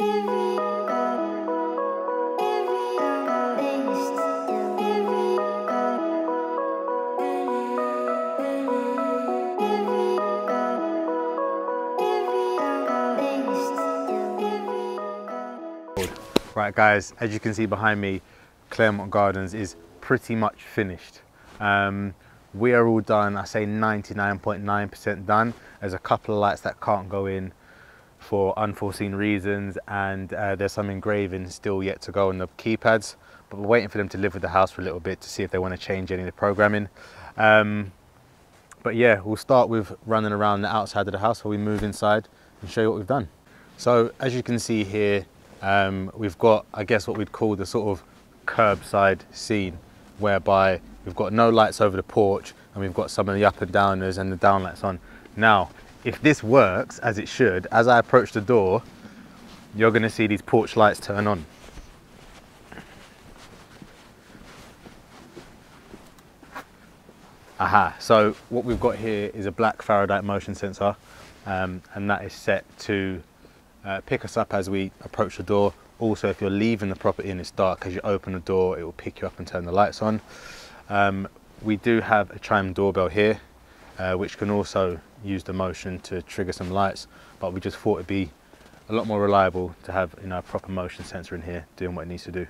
Right guys, as you can see behind me, Claremont Gardens is pretty much finished. We are all done, I say 99.9% done. There's a couple of lights that can't go in for unforeseen reasons, and there's some engraving still yet to go on the keypads, but we're waiting for them to live with the house for a little bit to see if they want to change any of the programming. But yeah, we'll start with running around the outside of the house while we move inside and show you what we've done. So as you can see here, we've got, I guess, what we'd call the sort of curbside scene, whereby we've got no lights over the porch and we've got some of the up and downers and the downlights on. Now, if this works as it should, as I approach the door, you're going to see these porch lights turn on. Aha, so what we've got here is a black Faraday motion sensor, and that is set to pick us up as we approach the door. Also, if you're leaving the property and it's dark, as you open the door, it will pick you up and turn the lights on. We do have a chime doorbell here, which can also use the motion to trigger some lights, but we just thought it'd be a lot more reliable to have, you know, a proper motion sensor in here doing what it needs to do.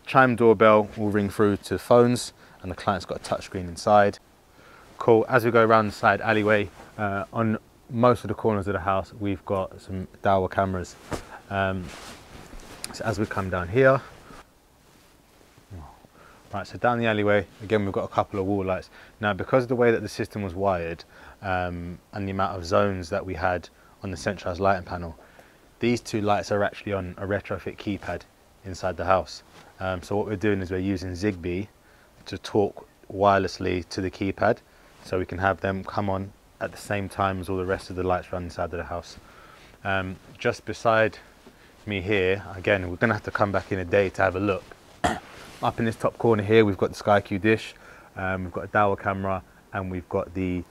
Chime doorbell will ring through to phones, and the client's got a touchscreen inside. Cool. As we go around the side alleyway, on most of the corners of the house, we've got some dowel cameras. So as we come down here, right, so down the alleyway, again, we've got a couple of wall lights. Now, because of the way that the system was wired, and the amount of zones that we had on the centralized lighting panel, these two lights are actually on a retrofit keypad inside the house. So what we're doing is we're using Zigbee to talk wirelessly to the keypad, so we can have them come on at the same time as all the rest of the lights run inside of the house. Just beside me here, again, we're going to have to come back in a day to have a look. Up in this top corner here, we've got the SkyQ dish, we've got a dowel camera, and we've got the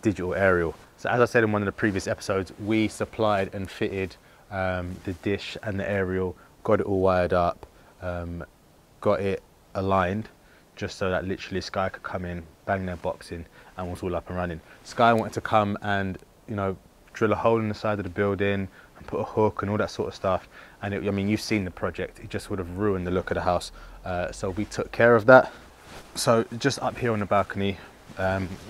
digital aerial. So as I said in one of the previous episodes, we supplied and fitted the dish and the aerial, got it all wired up, got it aligned, just so that literally Sky could come in, bang their box in, and was all up and running. Sky wanted to come and, you know, drill a hole in the side of the building and put a hook and all that sort of stuff. And I mean, you've seen the project, it just would have ruined the look of the house. So we took care of that. So just up here on the balcony,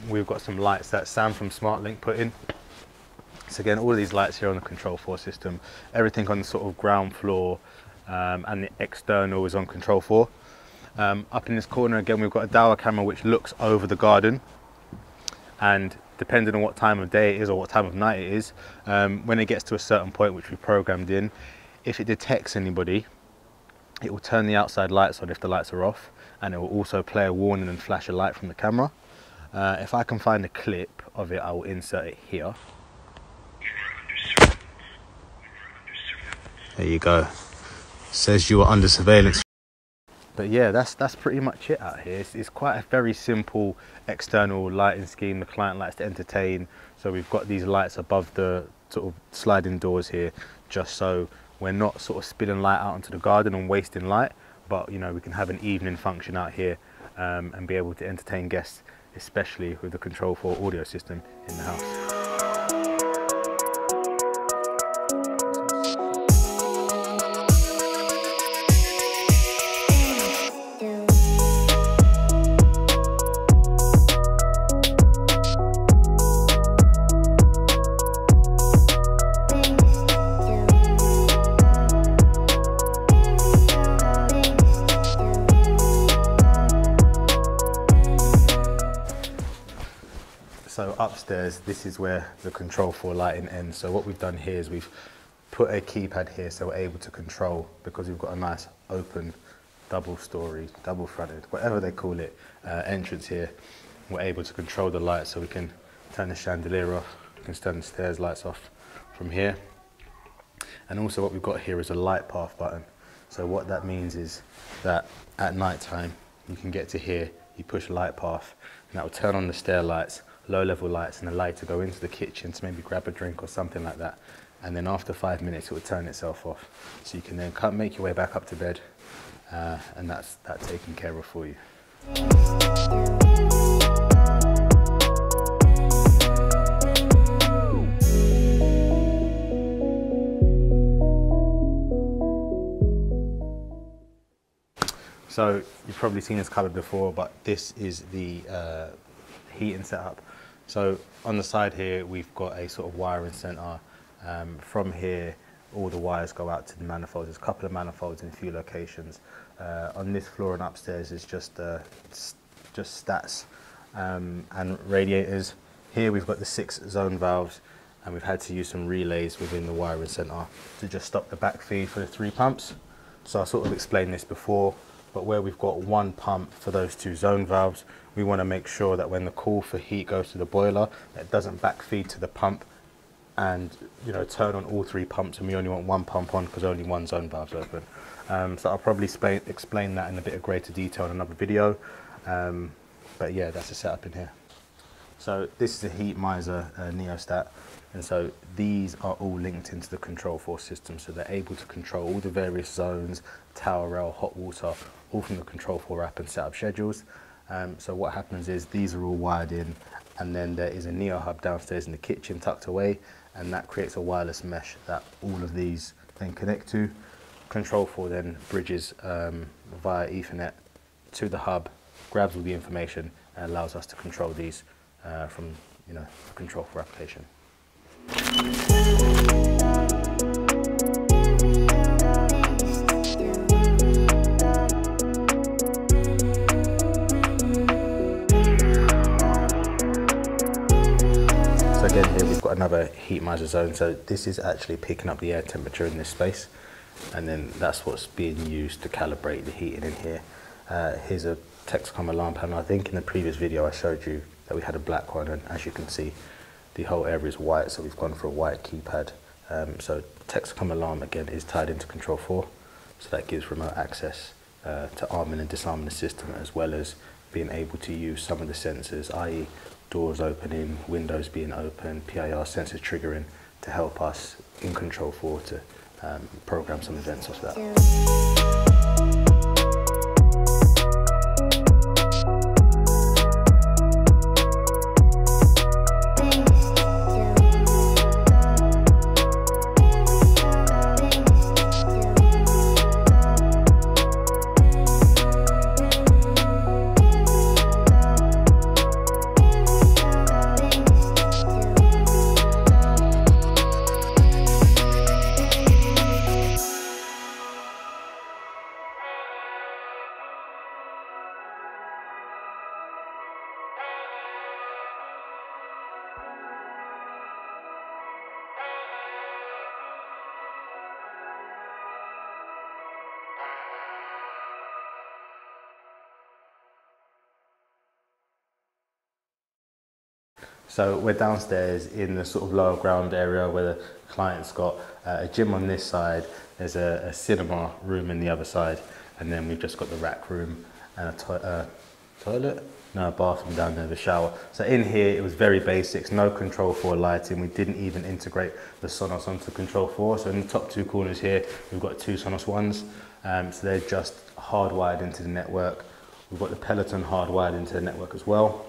we've got some lights that Sam from SmartLink put in. So again, all of these lights here on the Control4 system, everything on the sort of ground floor, and the external is on Control4. Up in this corner again, we've got a dowel camera which looks over the garden, and depending on what time of day it is or what time of night it is, when it gets to a certain point which we programmed in, if it detects anybody, it will turn the outside lights on if the lights are off, and it will also play a warning and flash a light from the camera. If I can find a clip of it, I will insert it here. There you go. Says you are under surveillance. But yeah, that's pretty much it out here. It's quite a very simple external lighting scheme. The client likes to entertain, so we've got these lights above the sort of sliding doors here, just so we're not sort of spilling light out into the garden and wasting light, but you know, we can have an evening function out here, and be able to entertain guests, especially with the Control4 audio system in the house. So upstairs, this is where the Control4 lighting ends. So what we've done here is we've put a keypad here so we're able to control, because we've got a nice open double story, double fronted, whatever they call it, entrance here. We're able to control the lights, so we can turn the chandelier off, we can turn the stairs lights off from here. And also what we've got here is a light path button. So what that means is that at night time, you can get to here, you push a light path, and that will turn on the stair lights, low level lights, and allow you to go into the kitchen to maybe grab a drink or something like that. and then after 5 minutes it will turn itself off. So you can then make your way back up to bed, and that's that taken care of for you. So you've probably seen this cupboard before, but this is the heating setup. So on the side here, we've got a sort of wiring center. From here, all the wires go out to the manifolds. There's a couple of manifolds in a few locations. On this floor and upstairs is just stats and radiators. Here we've got the 6 zone valves, and we've had to use some relays within the wiring center to just stop the back feed for the 3 pumps. So I sort of explained this before, but where we've got 1 pump for those 2 zone valves, we want to make sure that when the call for heat goes to the boiler, it doesn't backfeed to the pump and, you know, turn on all 3 pumps, and we only want 1 pump on because only 1 zone valve's open. So I'll probably explain that in a bit of greater detail in another video. But yeah, that's the setup in here. So this is a heat miser neostat, and so these are all linked into the Control4 system, so they're able to control all the various zones, tower rail, hot water, all from the Control4 app and setup schedules. So what happens is these are all wired in, and then there is a Neo hub downstairs in the kitchen tucked away, and that creates a wireless mesh that all of these then connect to. Control4 then bridges via Ethernet to the hub, grabs all the information, and allows us to control these from, you know, the Control4 application. So again, here we've got another heat miser zone. So this is actually picking up the air temperature in this space, and then that's what's being used to calibrate the heating in here. Here's a Texacom alarm panel. I think in the previous video I showed you that we had a black one, and as you can see, the whole area is white, so we've gone for a white keypad. So Texacom alarm again is tied into Control4, so that gives remote access to arming and disarming the system, as well as being able to use some of the sensors, i.e. doors opening, windows being open, PIR sensors triggering, to help us in Control4 to program some events off that. So we're downstairs in the sort of lower ground area where the client's got a gym on this side, there's a cinema room in the other side, and then we've just got the rack room and a toilet? No, a bathroom down there, the shower. So in here it was very basics, no Control4 lighting. We didn't even integrate the Sonos onto Control4. So in the top 2 corners here, we've got 2 Sonos ones. So they're just hardwired into the network. We've got the Peloton hardwired into the network as well.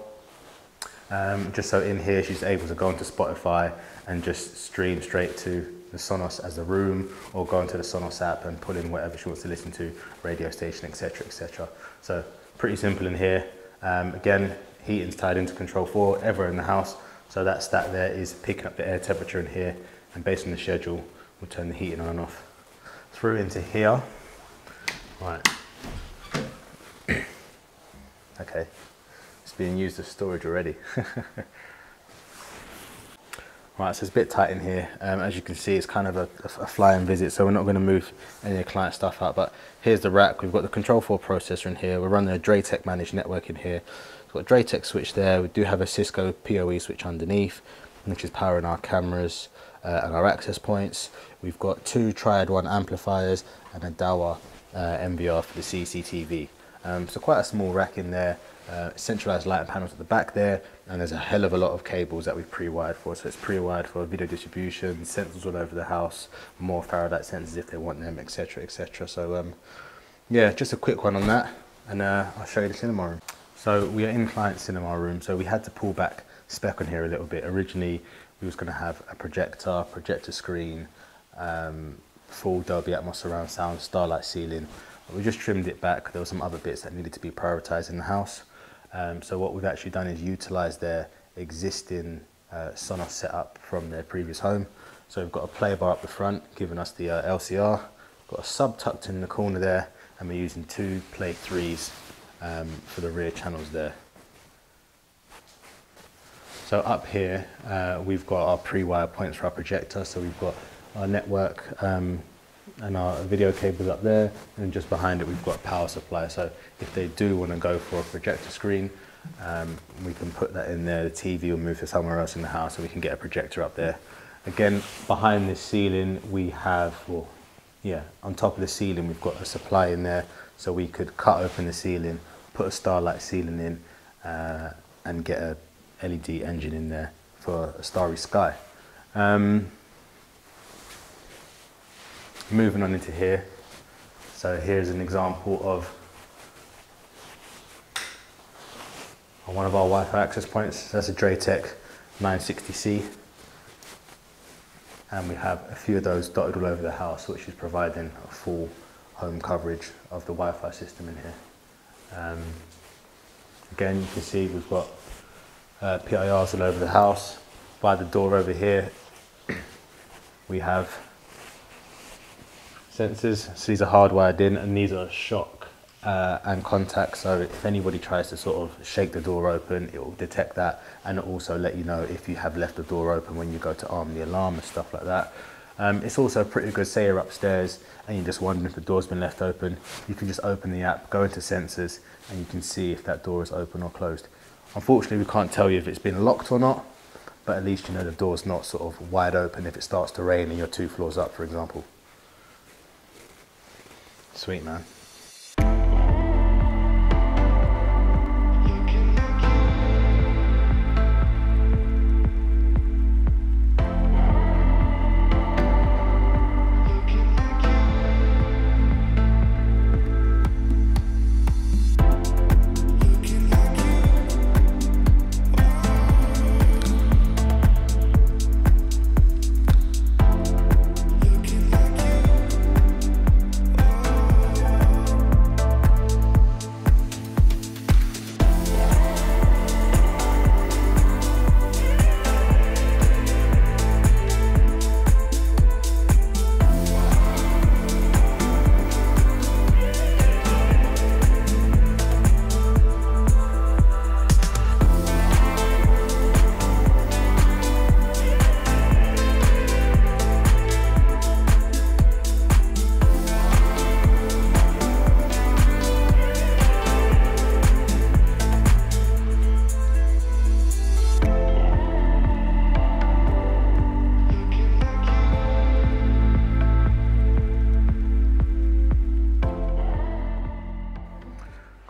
Just so in here she's able to go onto Spotify and just stream straight to the Sonos as a room, or go into the Sonos app and pull in whatever she wants to listen to, radio station, etc, etc. So pretty simple in here. Again, heating's tied into Control4 everywhere in the house, so that stat there is picking up the air temperature in here, and based on the schedule we'll turn the heating on and off. Through into here. Right. Okay. It's being used as storage already. Right, so it's a bit tight in here. As you can see, it's kind of a flying visit, so we're not going to move any of the client stuff out. But here's the rack. We've got the Control4 processor in here. We're running a Draytech managed network in here. We've got a Draytech switch there. We do have a Cisco PoE switch underneath, which is powering our cameras and our access points. We've got 2 Triad 1 amplifiers and a Dahua MVR for the CCTV. So quite a small rack in there. centralized lighting panels at the back there, and there's a hell of a lot of cables that we've pre-wired for. So it's pre-wired for video distribution, sensors all over the house, more Faraday sensors if they want them, etc, etc. So yeah, just a quick one on that, and I'll show you the cinema room. So we are in client cinema room, so we had to pull back spec on here a little bit. Originally we was going to have a projector screen, full Dolby Atmos surround sound, starlight ceiling. We just trimmed it back. There were some other bits that needed to be prioritized in the house. So what we've actually done is utilize their existing Sonos setup from their previous home. So we've got a play bar up the front, giving us the LCR. Got a sub tucked in the corner there, and we're using 2 Play 3s for the rear channels there. So up here, we've got our pre-wire points for our projector. So we've got our network and our video cables up there, and just behind it we've got a power supply. So if they do want to go for a projector screen, we can put that in there. The TV will move to somewhere else in the house, and we can get a projector up there. Again, behind this ceiling we have, well, yeah, on top of the ceiling we've got a supply in there, so we could cut open the ceiling, put a starlight ceiling in, and get a LED engine in there for a starry sky. Moving on into here, so here's an example of one of our Wi-Fi access points. That's a Draytech 960C, and we have a few of those dotted all over the house, which is providing a full home coverage of the Wi-Fi system in here. Again, you can see we've got PIRs all over the house. By the door over here we have sensors. So these are hardwired in, and these are shock and contact, so if anybody tries to sort of shake the door open, it will detect that, and it'll also let you know if you have left the door open when you go to arm the alarm and stuff like that. It's also pretty good, say you're upstairs and you're just wondering if the door's been left open, you can just open the app, go into sensors, and you can see if that door is open or closed. Unfortunately we can't tell you if it's been locked or not, but at least you know the door's not sort of wide open if it starts to rain and you're 2 floors up, for example. Sweet, man.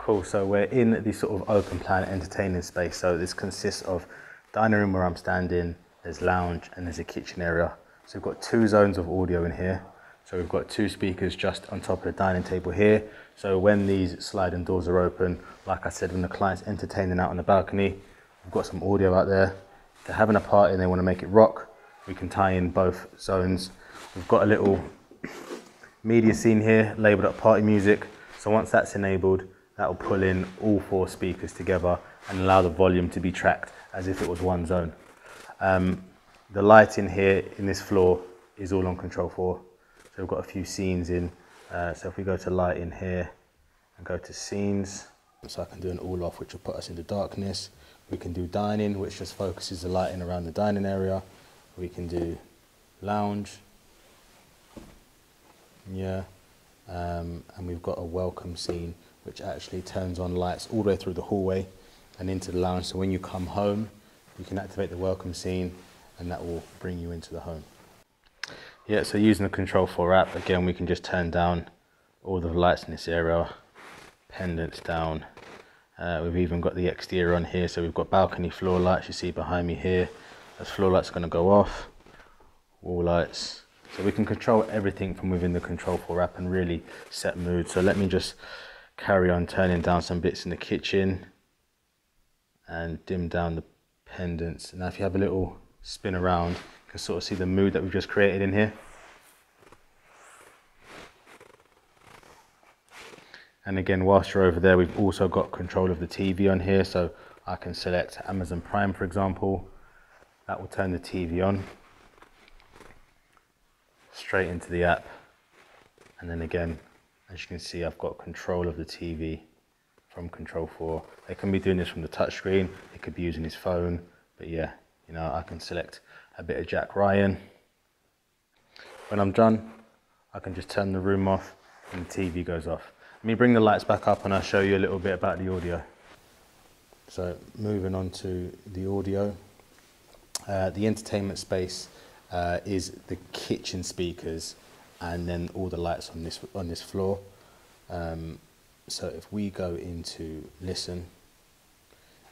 Cool, so we're in the sort of open plan entertaining space. So this consists of dining room where I'm standing, there's lounge, and there's a kitchen area. So we've got 2 zones of audio in here. So we've got 2 speakers just on top of the dining table here. So when these sliding doors are open, like I said, when the client's entertaining out on the balcony, we've got some audio out there. If they're having a party and they want to make it rock, we can tie in both zones. We've got a little media scene here labeled up party music. So once that's enabled, that will pull in all 4 speakers together and allow the volume to be tracked as if it was one zone. The lighting here in this floor is all on Control4. So we've got a few scenes in. So if we go to lighting here and go to scenes, so I can do an all off, which will put us into darkness. We can do dining, which just focuses the lighting around the dining area. We can do lounge, yeah, and we've got a welcome scene, which actually turns on lights all the way through the hallway and into the lounge. So when you come home, you can activate the welcome scene, and that will bring you into the home. Yeah, so using the Control4 app, again, we can just turn down all the lights in this area, pendants down, We've even got the exterior on here, so we've got balcony floor lights you see behind me here. Those floor lights are going to go off, wall lights. So we can control everything from within the Control4 app and really set mood. So let me just carry on turning down some bits in the kitchen and dim down the pendants. Now if you have a little spin around, you can sort of see the mood that we've just created in here. And again, whilst you're over there, we've also got control of the TV on here. So I can select Amazon Prime, for example. That will turn the TV on straight into the app. And then again, as you can see, I've got control of the TV from Control4. They can be doing this from the touchscreen. They could be using his phone. But yeah, you know, I can select a bit of Jack Ryan. When I'm done, I can just turn the room off and the TV goes off. Let me bring the lights back up and I'll show you a little bit about the audio. So moving on to the audio. The entertainment space is the kitchen speakers and then all the lights on this floor. So if we go into listen,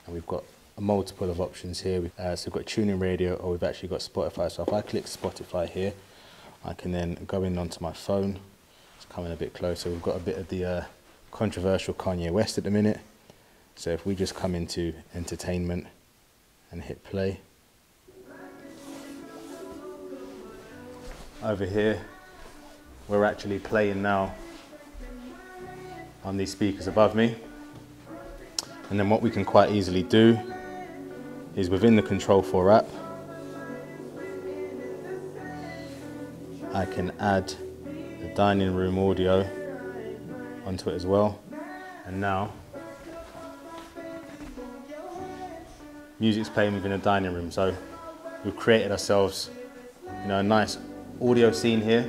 and we've got a multiple of options here. So we've got tuning radio, or we've actually got Spotify. So if I click Spotify here, I can then go in onto my phone. Coming a bit closer, we've got a bit of the controversial Kanye West at the minute. So if we just come into entertainment and hit play, over here we're actually playing now on these speakers above me. And then what we can quite easily do is within the Control4 app, I can add dining room audio onto it as well. And now music's playing within a dining room, so we've created ourselves, you know, a nice audio scene here.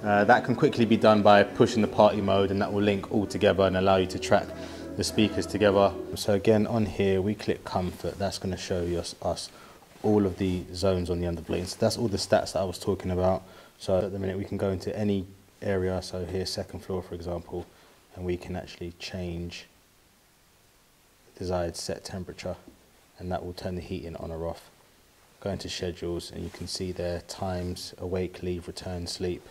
That can quickly be done by pushing the party mode, and that will link all together and allow you to track the speakers together. So again, on here we click comfort. That's going to show us all of the zones on the underplane. So that's all the stats that I was talking about. So at the minute we can go into any area, so here second floor for example, and we can actually change the desired set temperature, and that will turn the heating on or off. Go into schedules and you can see there times, awake, leave, return, sleep,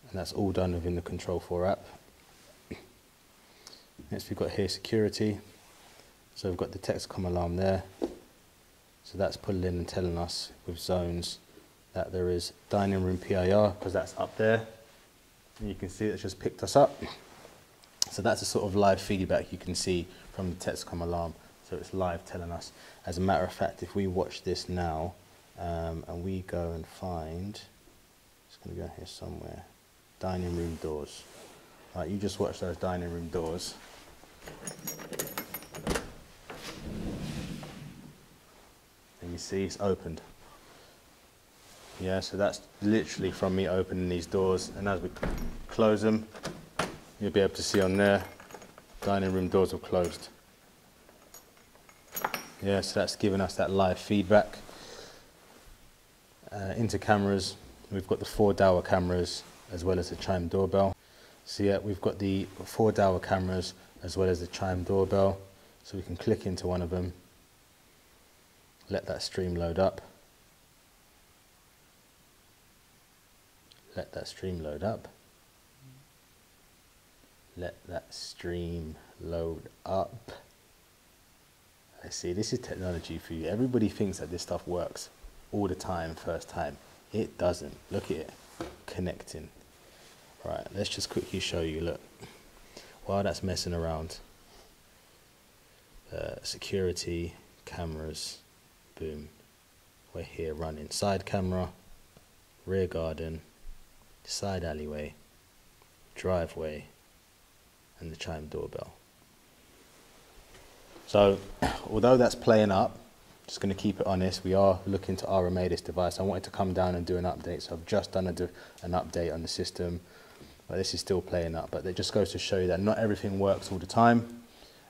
and that's all done within the Control4 app. Next we've got here security, so we've got the text-com alarm there, so that's pulling in and telling us with zones that there is dining room PIR, because that's up there, and you can see it's just picked us up. So that's a sort of live feedback you can see from the text-com alarm, so it's live telling us. As a matter of fact, if we watch this now and we go and find, it's going to go here somewhere, dining room doors. Right, you just watch those dining room doors. And you see it's opened. Yeah, so that's literally from me opening these doors, and as we close them, you'll be able to see on there, dining room doors are closed. Yeah, so that's giving us that live feedback. Into cameras, we've got the 4 Dahua cameras as well as the chime doorbell. So yeah, we've got the 4 Dahua cameras as well as the chime doorbell. So we can click into one of them, let that stream load up. Let that stream load up. Let that stream load up. I see, this is technology for you. Everybody thinks that this stuff works all the time, first time. It doesn't. Look at it, connecting. Right, let's just quickly show you, look. While that's messing around, security, cameras, boom. We're here running side camera, rear garden, side alleyway, driveway, and the chime doorbell. So although that's playing up, just going to keep it honest, we are looking to RMA this device. I wanted to come down and do an update, so I've just done an update on the system, but this is still playing up. But it just goes to show you that not everything works all the time,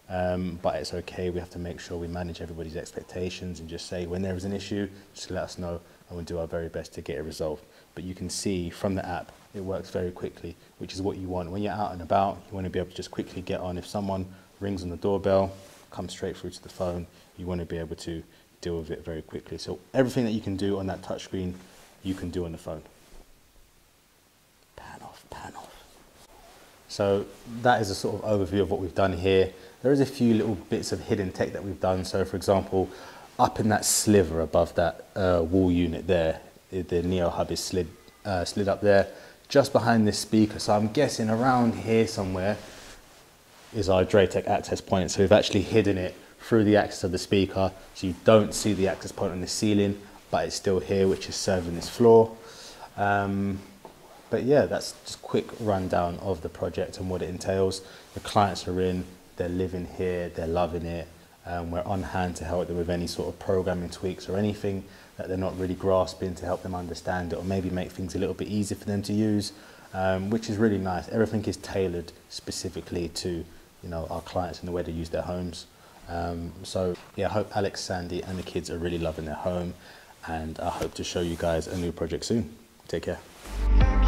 but it's okay. We have to make sure we manage everybody's expectations and just say when there is an issue, just let us know and we'll do our very best to get it resolved. But you can see from the app, it works very quickly, which is what you want. When you're out and about, you want to be able to just quickly get on. If someone rings on the doorbell, comes straight through to the phone. You want to be able to deal with it very quickly. So everything that you can do on that touchscreen, you can do on the phone. Pan off, pan off. So that is a sort of overview of what we've done here. There is a few little bits of hidden tech that we've done. So for example, up in that sliver above that wall unit there, the Neo hub is slid up there, just behind this speaker. So I'm guessing around here somewhere is our Draytech access point. So we've actually hidden it through the access of the speaker, so you don't see the access point on the ceiling, but it's still here, which is serving this floor. But yeah, that's just a quick rundown of the project and what it entails. The clients are in, they're living here, they're loving it. We're on hand to help them with any sort of programming tweaks or anything that they're not really grasping, to help them understand it or maybe make things a little bit easier for them to use, which is really nice. Everything is tailored specifically to, you know, our clients and the way they use their homes. So yeah, I hope Alex, Sandy and the kids are really loving their home, and I hope to show you guys a new project soon. Take care.